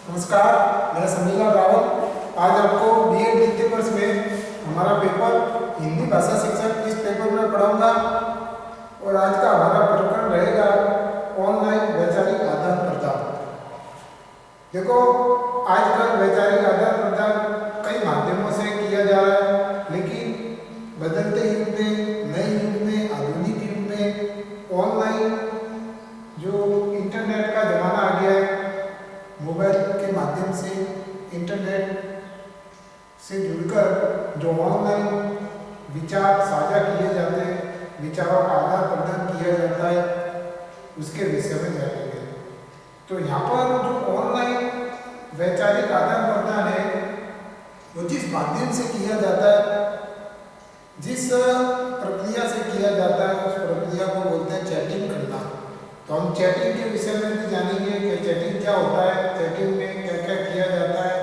नमस्कार, मैं समीला रावत। आज आपको बीएड द्वितीय वर्ष में हमारा पेपर हिंदी भाषा शिक्षक इस पेपर में पढ़ाऊंगा और आज का हमारा प्रकरण रहेगा ऑनलाइन वैचारिक आदान प्रदान। देखो, आजकल वैचारिक आदान प्रदान कई माध्यमों से किया जा रहा है, लेकिन बदलते युग में, नए युग में, आधुनिक युग में ऑनलाइन जो इंटरनेट का जमाना आ गया है, मोबाइल के माध्यम से इंटरनेट से जुड़कर जो ऑनलाइन विचार साझा किए जाते हैं, विचारों का आदान प्रदान किया जाता है, उसके विषय में जानेंगे। तो यहाँ पर जो ऑनलाइन वैचारिक आदान प्रदान है, वो जिस माध्यम से किया जाता है, जिस प्रक्रिया से किया जाता है, उस प्रक्रिया को बोलते हैं चैटिंग करना। तो हम चैटिंग के विषय में भी जानेंगे कि चैटिंग क्या होता है, चैटिंग में क्या क्या किया जाता है,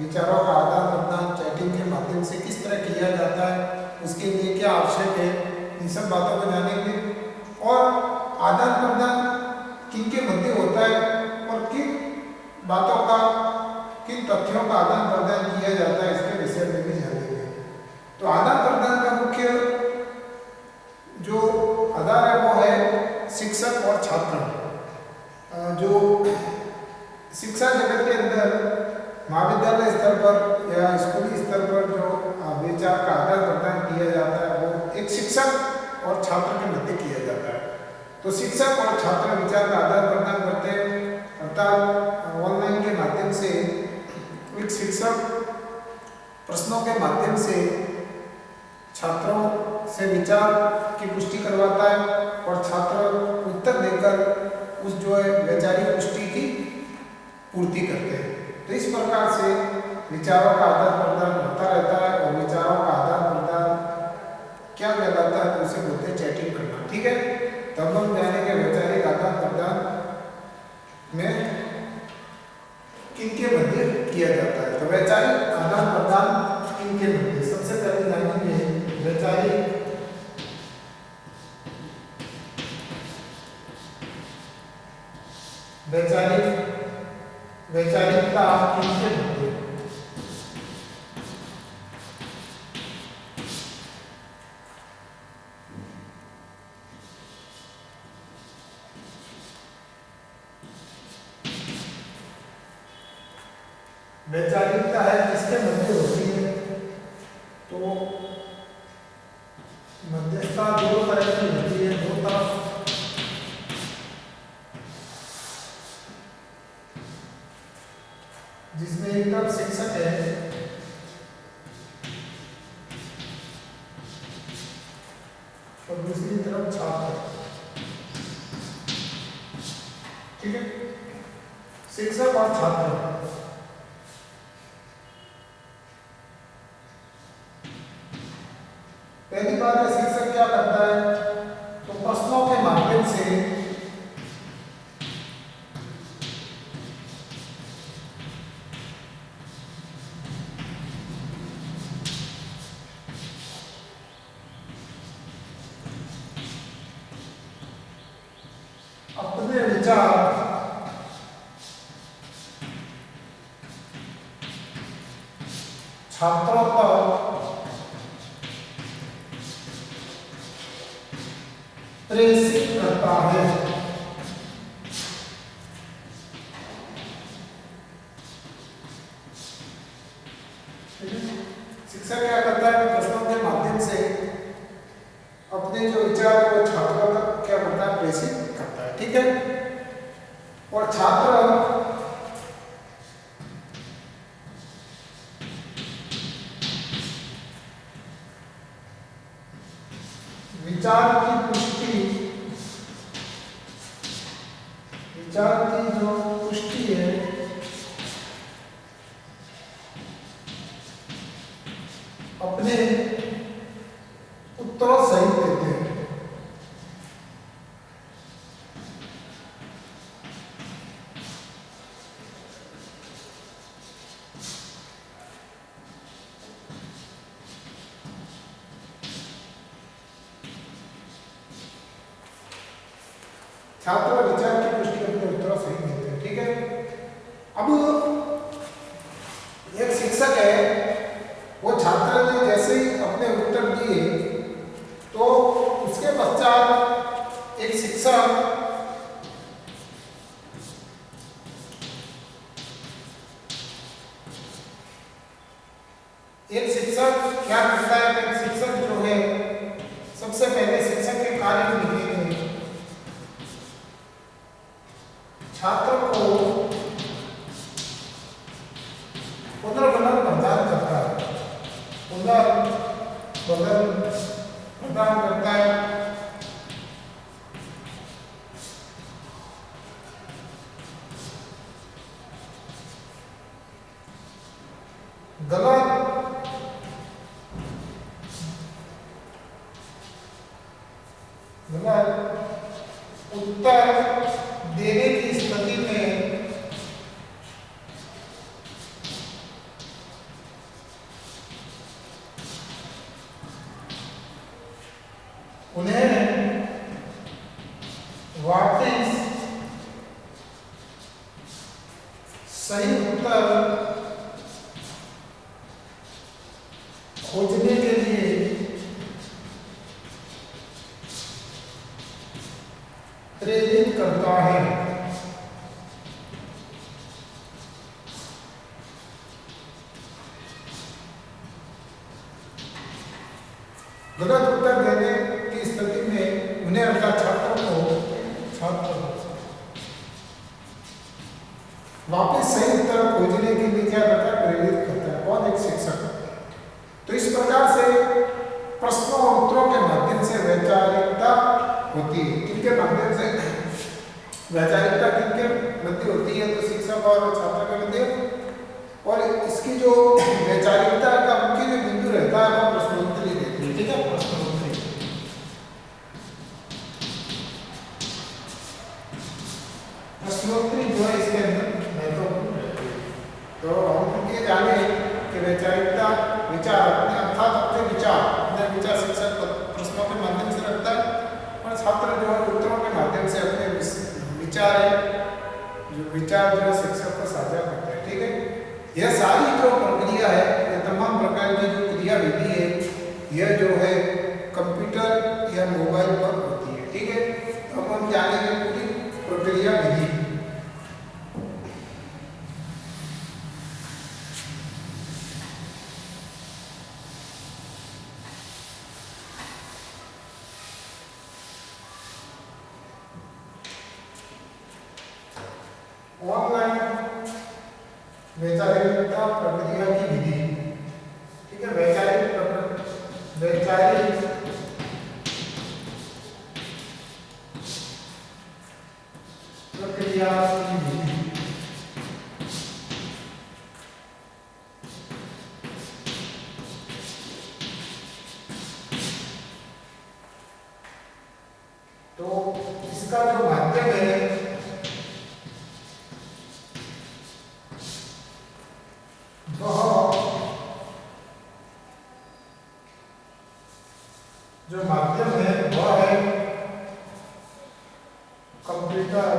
विचारों का आदान प्रदान चैटिंग के माध्यम से किस तरह किया जाता है, उसके लिए क्या आवश्यक है, इन सब बातों को जानेंगे। और आदान प्रदान किन के मध्य होता है और किन बातों का, किन तथ्यों का आदान प्रदान किया जाता है, इसके विषय में भी जानेंगे। तो आदान प्रदान का मुख्य जो आधार है वो है शिक्षक और छात्र। जो शिक्षा जगत के अंदर महाविद्यालय स्तर पर या स्कूली स्तर पर जो विचार का आदान प्रदान किया जाता है, वो एक शिक्षक और छात्र के मध्य किया जाता है। तो शिक्षक और छात्र विचार का आदान प्रदान करते हैं, अर्थात ऑनलाइन के माध्यम से एक शिक्षक प्रश्नों के माध्यम से छात्रों से विचार की पुष्टि करवाता है और छात्र उत्तर देकर उस जो है वैचारिक पुष्टि की पूर्ति करते हैं। तो इस प्रकार से विचारों का आदान प्रदान होता रहता है और विचारों का आदान प्रदान क्या कहलाता है, तो उसे बोलते हैं चैटिंग करना। ठीक है, तब हम जानेंगे वैचारिक आदान प्रदान में किनके मध्य किया जाता है। तो वैचारिक आदान प्रदान किनके मध्य, सबसे पहले जानेंगे वैचारिक वैचारिकता किनके मध्य। वैचारिकता है किसके मध्य होती है, तो मध्यस्थता दो तरह की होती है, दो तरफ। जिसमें एक तरफ शिक्षक है और दूसरी तरफ छात्र। ठीक है, शिक्षक और छात्र। पहली बात है, शिक्षक क्या करता है, तो प्रश्नों के माध्यम से अपने विचार छात्रों तक प्रेषित करता है। शिक्षक क्या करता है, प्रश्नों के माध्यम से अपने जो विचार है वो छात्रों तक क्या करता है, प्रेषित करता है। ठीक है, और छात्र विचार की पुष्टि, विचार की जो पुष्टि है अपने उत्तरों सहित देते हैं। छात्र विचार की पुष्टि अपने उत्तरों सही देते हैं। ठीक है, अब वो छात्र ने जैसे ही अपने उत्तर दिए तो उसके पश्चात एक शिक्षक क्या करता है कि शिक्षक जो है सबसे पहले शिक्षक के कार्य विधि में छात्र को पुनर्गणन प्रदान करता है, पुनर्गणन प्रदान करता है। गलत उत्तर देने की स्थिति में उन्हें वापस सही उत्तर खोजने के लिए प्रेरित करता है। गलत उत्तर देने की स्थिति में उन्हें अर्थात छात्रों को वापस सही उत्तर खोजने के लिए क्या करता है, प्रेरित करता है। कौन? एक शिक्षक। तो इस प्रकार से प्रश्नों और उत्तरों के माध्यम से वैचारिकता होती है। इनके माध्यम से वैचारिकता किनके मध्य होती है? तो शिक्षक और छात्र के मध्य। और इसकी जो वैचारिकता का मुख्य जो बिंदु रहता है वो प्रश्नोत्तरी रहती है। ठीक है, प्रश्नोत्तरी। प्रश्नोत्तरी जो है इसके अंदर महत्वपूर्ण रहती है। तो हम ये जाने कि वैचारिकता विचार अर्थात अपने विचार शिक्षक प्रश्नों के माध्यम से रखता है और छात्र जो है उत्तरों के माध्यम से अपने विचार जो है शिक्षक को साझा करता है। ठीक है, यह सारी जो प्रक्रिया है, यह तमाम प्रकार की जो क्रिया विधि है, यह जो है कंप्यूटर या मोबाइल पर होती है। ठीक है, तो हम जानेंगे पूरी प्रक्रिया विधि। ऑनलाइन वैचारिकता प्रक्रिया की विधि। ठीक है, वैचारिक प्रक्रिया की विधि। तो इसका जो माध्यम है वह है कंप्यूटर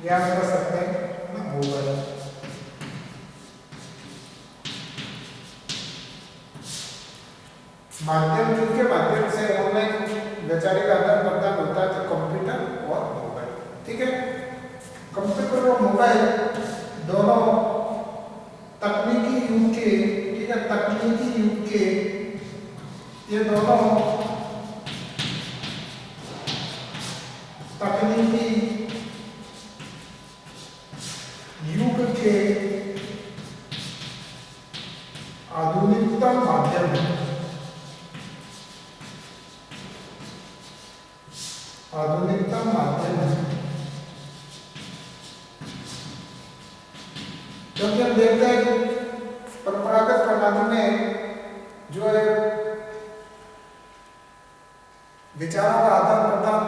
या कर सकते हैं ना गूगल। माध्यम जिनके माध्यम से ऑनलाइन वैचारिक आदान प्रदान होता है तो कंप्यूटर और मोबाइल। ठीक है, कंप्यूटर और मोबाइल दोनों तकनीकी युग के, ठीक है, तकनीकी युग के ये दोनों तकनीकी युग के आधुनिकतम माध्यम है। आधुनिकतम माध्यम है क्योंकि हम देखते हैं कि परंपरागत प्रणाली में जो है विचारों का आदान प्रदान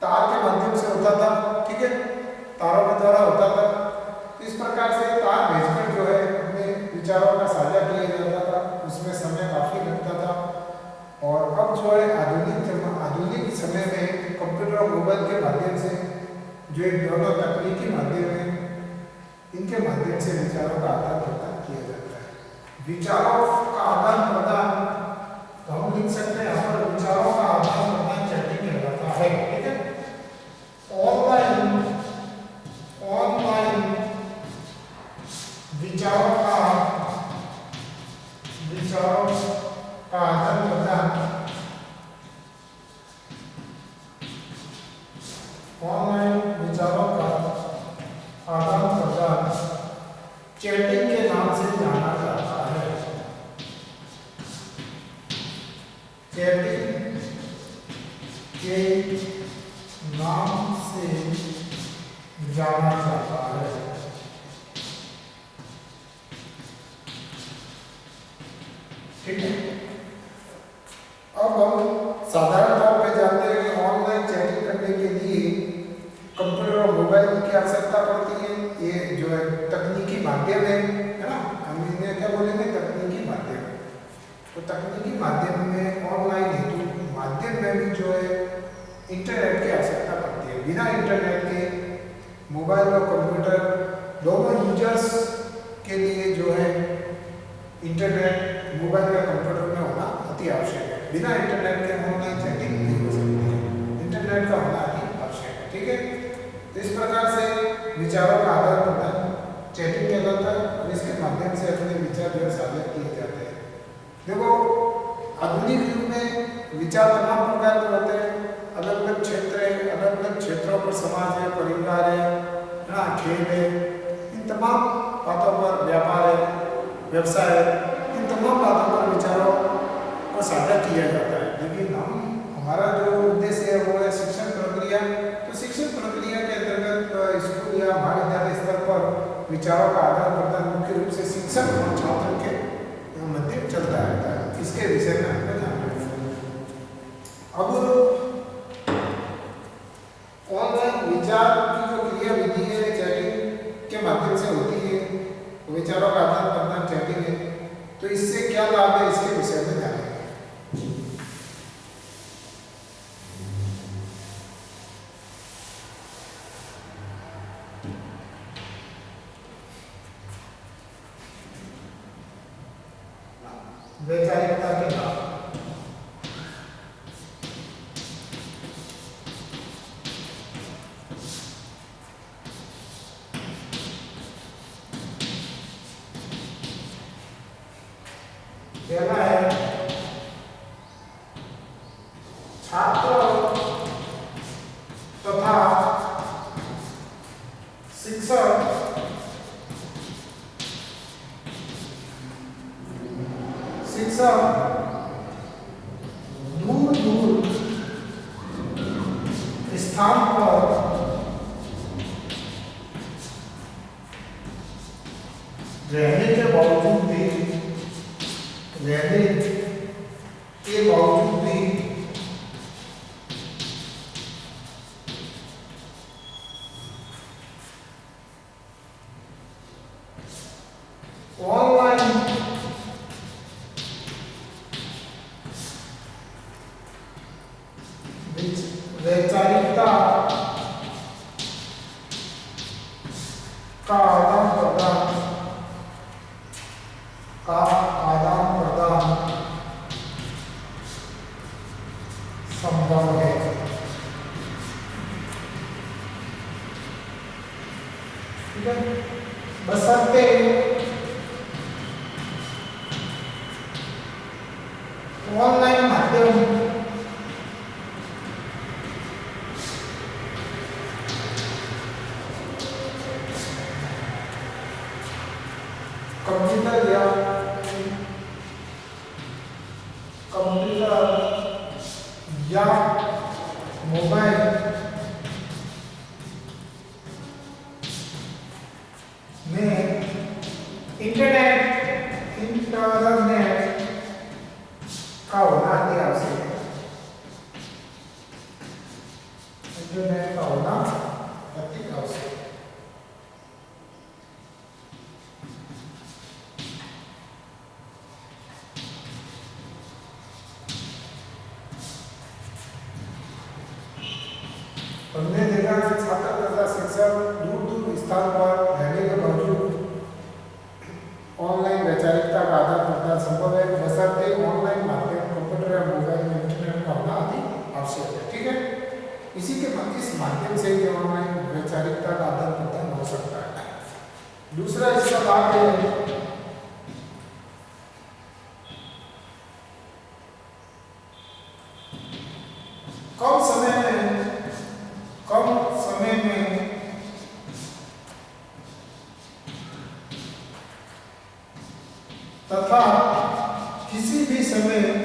तार के माध्यम से होता था। ठीक है, तारों के द्वारा होता था। तो इस प्रकार से तार भेजकर जो है अपने विचारों का साझा किया जाता था, उसमें समय काफी लगता था। और अब जो है आधुनिक समय में कंप्यूटर और मोबाइल के माध्यम से जो एक दोनों तकनीकी माध्यम है इनके माध्यम से विचारों का आदान प्रदान किया जाता है। विचारों का आदान प्रदान तो हम लिख सकते हैं यहाँ पर विचारों का आदान प्रदान चैटिंग कहलाता है। ठीक है, ऑनलाइन विचारों का आदान प्रदान, ऑनलाइन विचारों का आदान प्रदान चैटिंग के नाम से जाना जाता है। चैटिंग के नाम से जाना जाता है। ठीक है, अब हम साधारण तौर पे जानते हैं कि ऑनलाइन चैटिंग करने के लिए कंप्यूटर और मोबाइल की आवश्यकता पड़ती है। ये जो है तकनीकी माध्यम है ना, हम इन्हें क्या बोलेंगे, तकनीकी माध्यम। तो तकनीकी माध्यम में ऑनलाइन हेतु माध्यम में भी जो है इंटरनेट की आवश्यकता पड़ती है। बिना इंटरनेट के मोबाइल और कंप्यूटर दोनों यूजर्स के लिए जो है इंटरनेट मोबाइल या कंप्यूटर में होना अति आवश्यक है। बिना इंटरनेट के ऑनलाइन चैटिंग नहीं हो सकती है, इंटरनेट का होना अति आवश्यक है। ठीक है, तो इस प्रकार से विचारों का आदान प्रदान चैटिंग कहलाता है और इसके माध्यम से अपने विचार जो साझा किए जाते हैं। देखो, आधुनिक युग में विचार तमाम प्रकार के होते हैं, अलग अलग क्षेत्र है, अलग अलग क्षेत्रों पर समाज है, परिवार है ना, खेल है, इन तमाम बातों पर, व्यापार है, व्यवसाय है, इन तमाम बातों पर विचारों को साझा किया जाता है। लेकिन हमारा जो उद्देश्य है वो है शिक्षण प्रक्रिया। तो शिक्षण प्रक्रिया के अंतर्गत स्कूल या महाविद्यालय स्तर पर विचारों का आदान प्रदान मुख्य रूप से शिक्षक और छात्र के मध्य चलता रहता है। इसके विषय में हमें जानना है। अब ऑनलाइन विचार की जो क्रिया विधि है चैटिंग के माध्यम से होती है, विचारों का आदान प्रदान चैटिंग है। तो इससे क्या लाभ है, इसके विषय में जानेंगे। वैचारिकता के लाभ। पहला है छात्र तथा शिक्षक दूर दूर स्थान पर रहने के बावजूद भी ऑनलाइन वैचारिकता का आदान प्रदान संभव है। ठीक है, बशर्ते ऑनलाइन माध्यम कंप्यूटर या मोबाइल में इंटरनेट का होना अति आवश्यक है। इंटरनेट का होना अति आवश्यक है। हमने देखा कि छात्र तथा शिक्षक दूर दूर स्थान पर रहने के बावजूद प्रदान संभव है बशर्ते ऑनलाइन माध्यम कंप्यूटर या मोबाइल में इंटरनेट का होना अति आवश्यक है। ठीक है, इस माध्यम से ही ऑनलाइन वैचारिकता का आदान प्रदान हो सकता है। दूसरा इसका लाभ है कम समय में तथा किसी भी समय में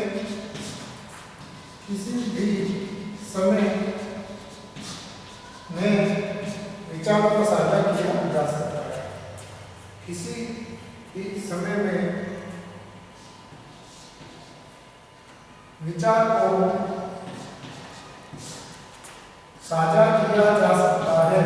विचारों को साझा किया जा सकता है। किसी भी समय में विचार को साझा किया जा सकता है।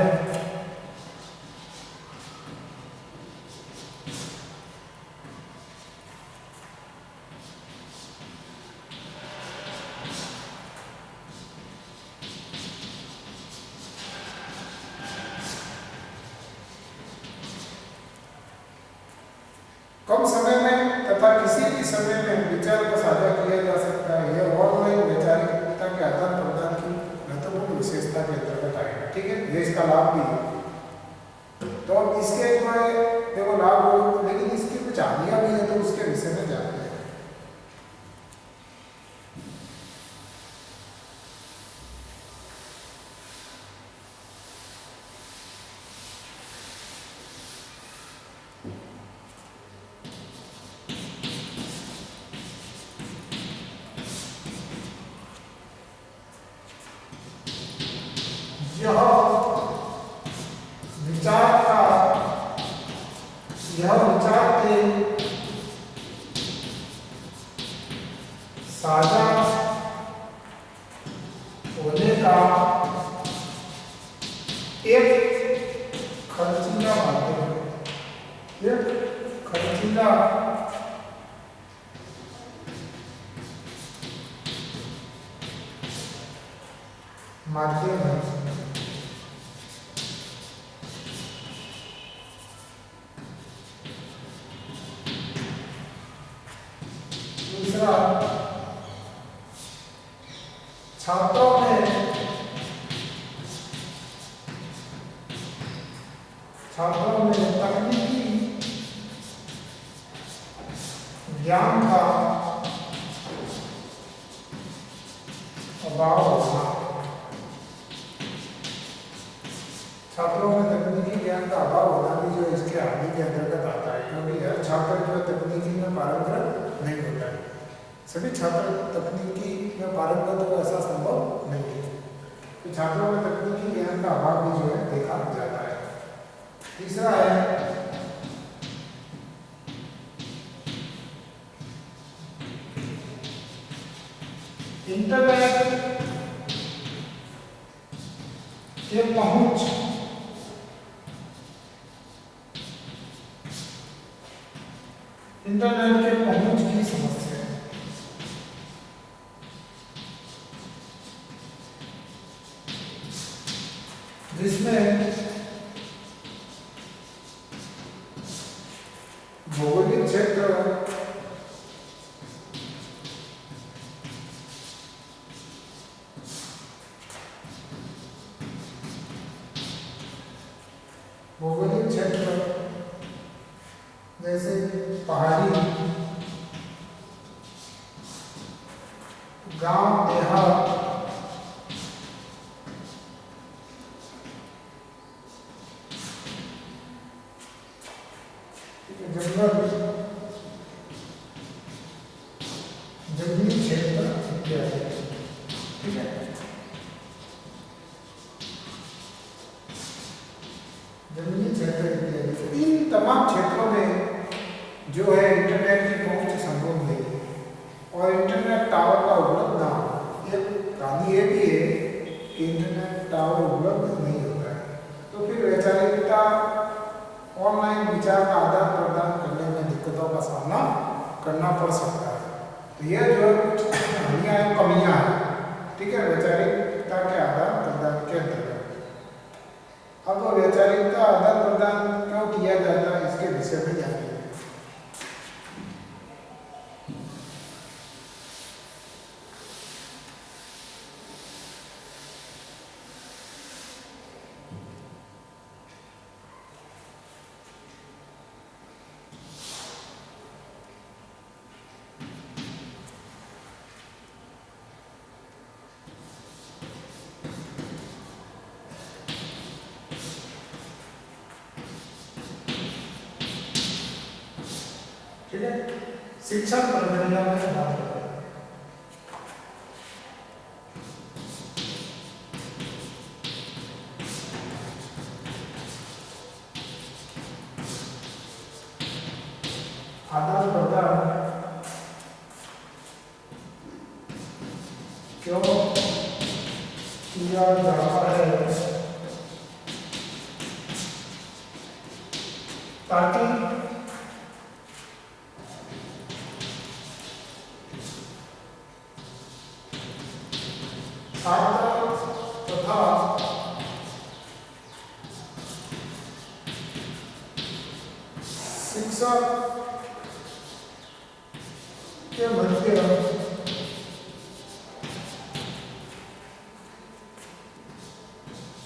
कम समय में तथा किसी भी समय में विचार को साझा किया जा सकता है। यह ऑनलाइन वैचारिकता के आदान प्रदान की महत्वपूर्ण विशेषता के अंतर्गत आएगा। ठीक है, ये इसका लाभ भी है। तो इसके जो है देखो लाभ हो, लेकिन इसकी कुछ हानियां भी है, तो उसके विषय में जानते हैं। यह विचार के साझा होने का एक खर्चीला माध्यम है। एक खर्चीला माध्यम है। दूसरा, छात्रों में तकनीकी ज्ञान का अभाव होना। छात्रों में तकनीकी ज्ञान का अभाव होना भी जो इसके हानि के अंतर्गत आता है, क्योंकि हर छात्र जो तकनीकी में पारंगत नहीं होता है। सभी छात्र तकनीकी में पारंगत हो ऐसा संभव नहीं है, तो छात्रों में तकनीकी ज्ञान का अभाव भी जो है देखा जाता है। तीसरा है इंटरनेट के पहुंच की समस्या है। जिसमें भौगोलिक क्षेत्र जैसे पहाड़ी गांव देहात जंगली क्षेत्र इत्यादि। ठीक है, जंगली क्षेत्र इत्यादि, इन तमाम क्षेत्रों में जो है इंटरनेट की पहुंच संभव नहीं है और इंटरनेट टावर का उपलब्ध ना हो। एक कहानी ये भी है कि इंटरनेट टावर उपलब्ध नहीं होता है, तो फिर वैचारिकता ऑनलाइन विचार का आदान प्रदान करने में दिक्कतों का सामना करना पड़ सकता है। तो यह जो है कुछ हानियां हैं, कमियां हैं। ठीक है, वैचारिकता के आदान प्रदान के अंतर्गत। अब वैचारिकता आदान प्रदान क्यों किया जाता है, इसके विषय में जानिए। ठीक है, शिक्षण प्रक्रिया में बात करते हैं। आदान प्रदान क्यों किया जाता है? ताकि छात्र तथा शिक्षक के मध्य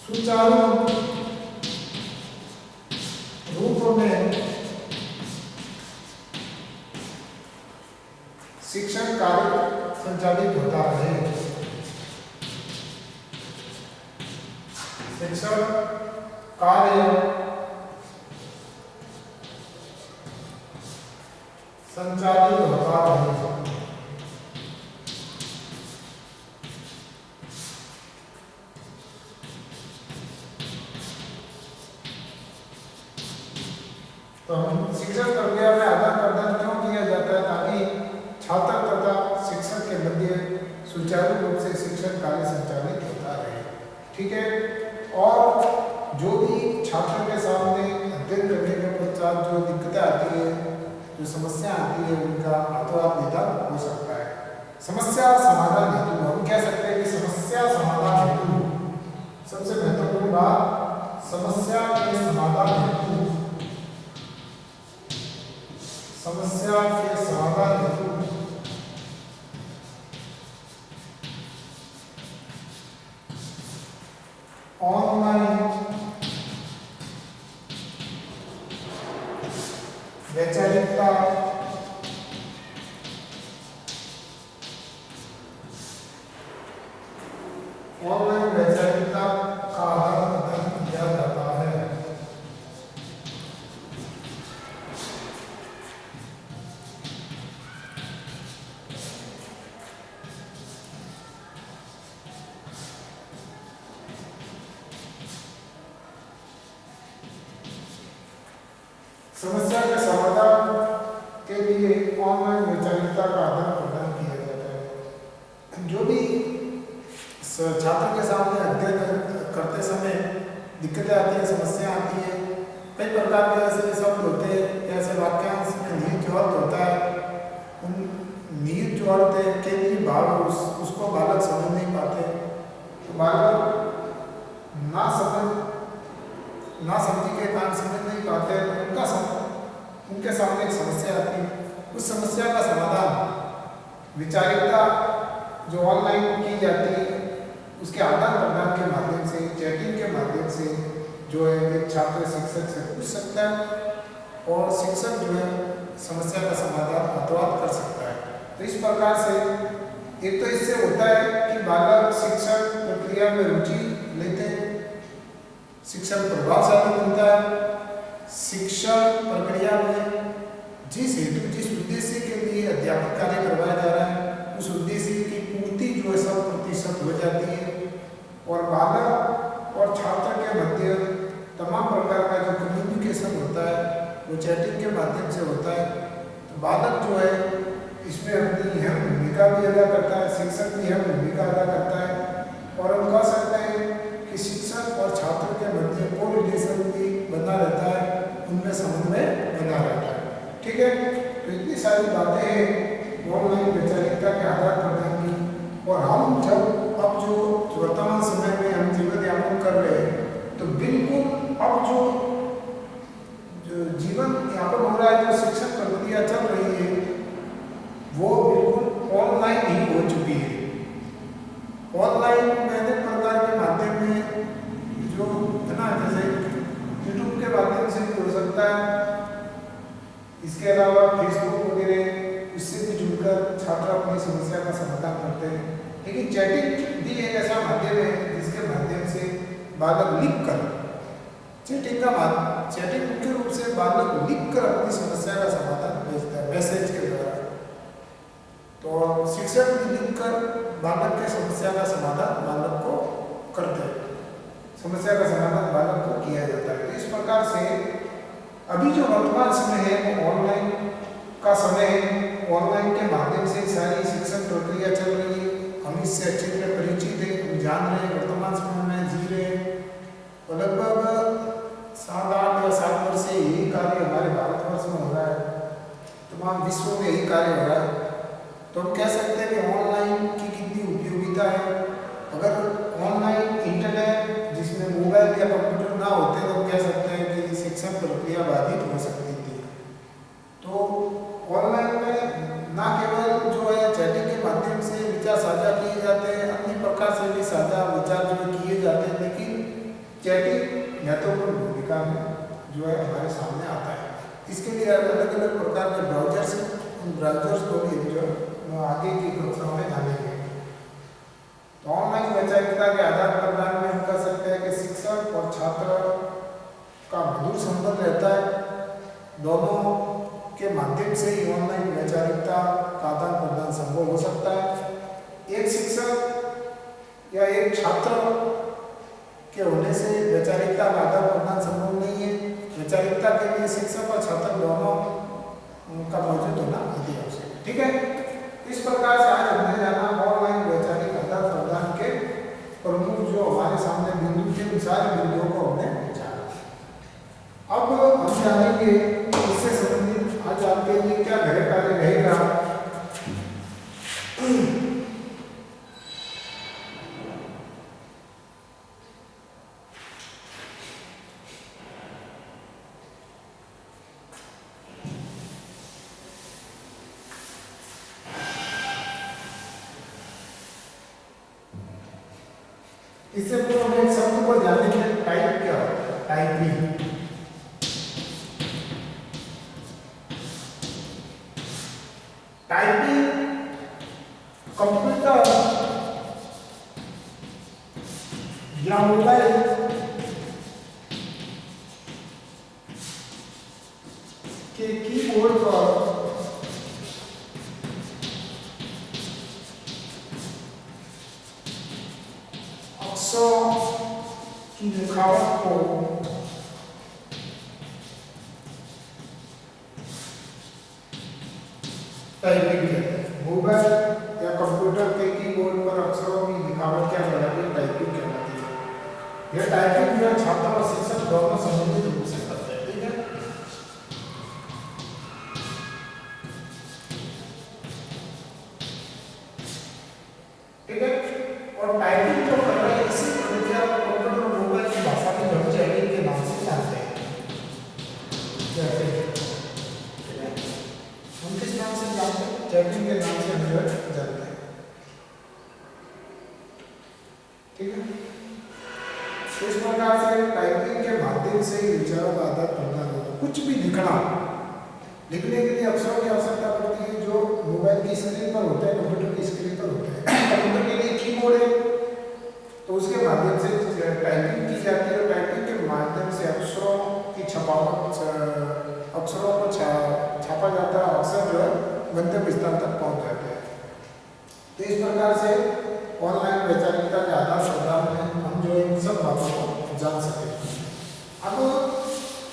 सुचारू रूप में शिक्षण कार्य संचालित होता है। शिक्षण कार्य संचालित होता है। तो हम शिक्षण प्रक्रिया में आदान प्रदान क्यों किया जाता है? ताकि छात्र तथा शिक्षक के मध्य सुचारू रूप से शिक्षण कार्य संचालित होता है। ठीक है, और जो भी छात्र के सामने अध्ययन करने के पश्चात जो दिक्कतें आती है, जो समस्या आती है, उनका हाथों-हाथ निदान हो सकता है। समस्या समाधान हेतु हम कह सकते हैं कि समस्या समाधान हेतु सबसे महत्वपूर्ण बात, समस्या के समाधान हेतु, समस्या के समाधान हेतु ऑनलाइन वैचारिकता का आदान प्रदान किया जाता है। समस्या के समाधान के लिए ऑनलाइन वैचारिकता का आदान प्रदान किया जाता है। जो भी छात्र के सामने अध्ययन करते समय दिक्कतें आती है, समस्या आती है, कई प्रकार के ऐसे शब्द होते हैं, ऐसे वाक्यांश में निहित जो अर्थ होता है, उन निहित जो अर्थ है के लिए भाव उसको बालक समझ नहीं पाते। तो बालक ना समझी के कारण समझ नहीं पाते, उनके सामने एक समस्या आती है। उस समस्या का समाधान विचारिकता जो ऑनलाइन की जाती है, उसके आदान प्रदान के माध्यम से, चैटिंग के माध्यम से जो है एक छात्र शिक्षक से पूछ सकता है और शिक्षक जो है समस्या का समाधान हाथों-हाथ कर सकता है। तो इस प्रकार से एक तो इससे होता है कि बालक शिक्षण प्रक्रिया में रुचि लेते हैं, शिक्षण प्रभावशाली बनता है। शिक्षण प्रक्रिया में जिस हेतु, जिस उद्देश्य के लिए अध्यापन कार्य करवाया जा रहा है, उस उद्देश्य की पूर्ति जो है 100% हो जाती है और बालक और छात्र के मध्य तमाम प्रकार का जो कम्युनिकेशन होता है वो चैटिंग के माध्यम से होता है। तो बालक जो है इसमें अपनी अहम भूमिका भी अदा करता है, शिक्षक भी अहम भूमिका अदा करता है और हम कह सकते हैं कि शिक्षक और छात्र के मध्य को रिलेशन भी बना रहता है, उनमें समन्वय बना रहता है। ठीक है, तो इतनी सारी बातें हैं ऑनलाइन वैचारिकता के आदान प्रदान की। और हम जब अब जो वर्तमान समय में हम जीवन यापन कर रहे हैं, तो बिल्कुल अब जो जीवन यापन हो रहा है, जो शिक्षण प्रक्रिया चल रही है, वो बिल्कुल ऑनलाइन ही हो चुकी है। ऑनलाइन अनेक प्रकार के माध्यम में जो है ना, जैसे यूट्यूब के माध्यम से भी हो सकता है, इसके अलावा फेसबुक वगैरह उससे भी जुड़कर छात्र अपनी समस्या का समाधान करते हैं। लेकिन चैटिंग भी एक ऐसा माध्यम है जिसके माध्यम से बालक लिख कर चैटिंग मुख्य रूप से बालक लिखकर अपनी समस्या का समाधान भेजता है मैसेज के द्वारा। तो शिक्षक भी लिखकर बालक के समस्या का समाधान बालक को करते हैं, समस्या का समाधान बालक को किया जाता है। तो इस प्रकार से अभी जो वर्तमान समय है वो ऑनलाइन का समय है। ऑनलाइन के माध्यम से सारी शिक्षण प्रक्रिया चल रही है। हम इससे अच्छी तरह परिचित है, हम जान रहे हैं, वर्तमान समय में जी रहे हैं। और लगभग 7-8 या 7 वर्ष से यही कार्य हमारे भारतवर्ष में हो रहा है, तमाम विश्व में यही कार्य हो रहा है। तो हम कह सकते हैं कि ऑनलाइन की कितनी उपयोगिता है। अगर ऑनलाइन इंटरनेट जिसमें मोबाइल या कंप्यूटर ना होते तो हम कह सकते हैं कि शिक्षण प्रक्रिया बाधित हो सकती थी। तो ऑनलाइन में ना केवल जो है चैटिंग के माध्यम से विचार साझा किए जाते हैं, अन्य प्रकार से भी साझा विचार जो किए जाते हैं, लेकिन चैटिंग महत्वपूर्ण भूमिका में जो है हमारे सामने आता है। इसके लिए अलग अलग प्रकार के ब्राउजर्स हैं, उन ब्राउजर्स को भी जो आगे की कक्षाओं में जानेंगे। तो ऑनलाइन वैचारिकता के आधार प्रदान में हम कह सकते हैं कि शिक्षक और छात्र का मधुर संबंध रहता है। दोनों के माध्यम से ही ऑनलाइन वैचारिकता का आदान प्रदान संभव हो सकता है। एक शिक्षक या एक छात्र के होने से वैचारिकता का आदान प्रदान संभव नहीं है। वैचारिकता के लिए शिक्षक और छात्र दोनों का मौजूद होना अति आवश्यक है। ठीक है, इस प्रकार से आज हमने जाना ऑनलाइन वैचारिक आदान प्रदान के प्रमुख जो हमारे सामने बिंदु थे, उन सारे बिंदुओं को हमने जाना। अब हम जानेंगे इससे संबंधित आज आपके लिए क्या गृह कार्य रहेगा। इससे पूर्व हम एक शब्द को जानेंगे, टाइप क्या होता है। टाइपिंग कंप्यूटर या मोबाइल के कीबोर्ड पर अक्षरों की लिखावट को टाइपिंग कहते हैं। मोबाइल या कंप्यूटर के कीबोर्ड पर अक्षरों की लिखावट क्या कहलाती है? टाइपिंग कहलाती है। यह टाइपिंग जो छात्र और शिक्षक दोनों संबंधित रूप से करते हैं। ठीक है, ठीक है। और टाइपिंग जो कर रहे हैं इसी प्रक्रिया को कंप्यूटर और मोबाइल की भाषा में हम चैटिंग के नाम से जानते हैं। हम किस नाम से जानते हैं? चैटिंग के नाम से हम जानते हैं। ठीक है, इस प्रकार से टाइपिंग के माध्यम से विचारों का आदान प्रदान होता है। कुछ भी लिखने के लिए अक्षरों की आवश्यकता पड़ती है, जो मोबाइल की स्क्रीन पर होते हैं, कंप्यूटर की स्क्रीन पर होते हैं। कंप्यूटर के लिए कीबोर्ड है, तो उसके माध्यम से टाइपिंग की जाती है। टाइपिंग के माध्यम से अक्षरों की छपावट, अक्षरों को छापा जाता है। अक्षर जो है गंतव्य स्थान तक पहुंच जाते हैं। तो इस प्रकार से ऑनलाइन वैचारिकता के आधार प्रदान में हम जो इन सब बातों को जान सकें। अब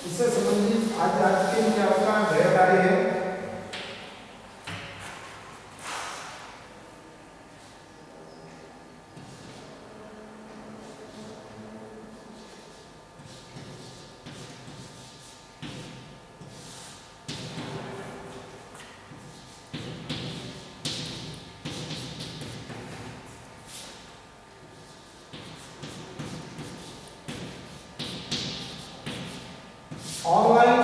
इससे संबंधित आज के लिए आपका गृह कार्य है। ऑनलाइन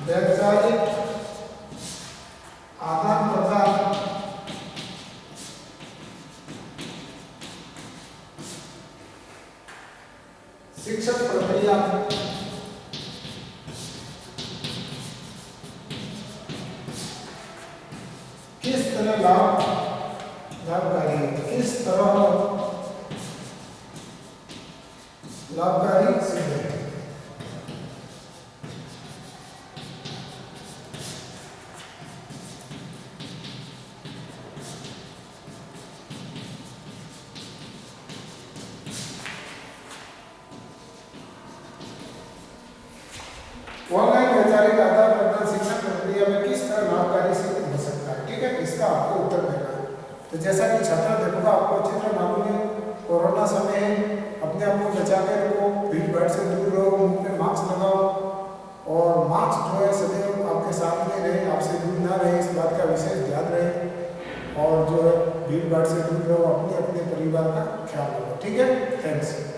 वैचारिक आदान प्रदान शिक्षक प्रक्रिया में किस तरह लाभकारी, किस तरह लाभकारी सिद्ध है। ऑनलाइन वैचारिक आधार प्रदान शिक्षण प्रक्रिया में किस तरह लाभकारी सिद्ध हो सकता है? ठीक है, इसका आपको उत्तर देना है। तो जैसा कि छात्र देखो आपको अच्छी तरह मालूम है, कोरोना समय है, अपने आप को बचा के रखो, भीड़ भाड़ से दूर रहो, मुंह पे मास्क लगाओ और मास्क जो है सदैव आपके साथ में रहे, आपसे दूर ना रहे, इस बात का विशेष ध्यान रहे और जो है भीड़ भाड़ से दूर रहो, अपने अपने परिवार का ख्याल रखो। ठीक है, थैंक्स।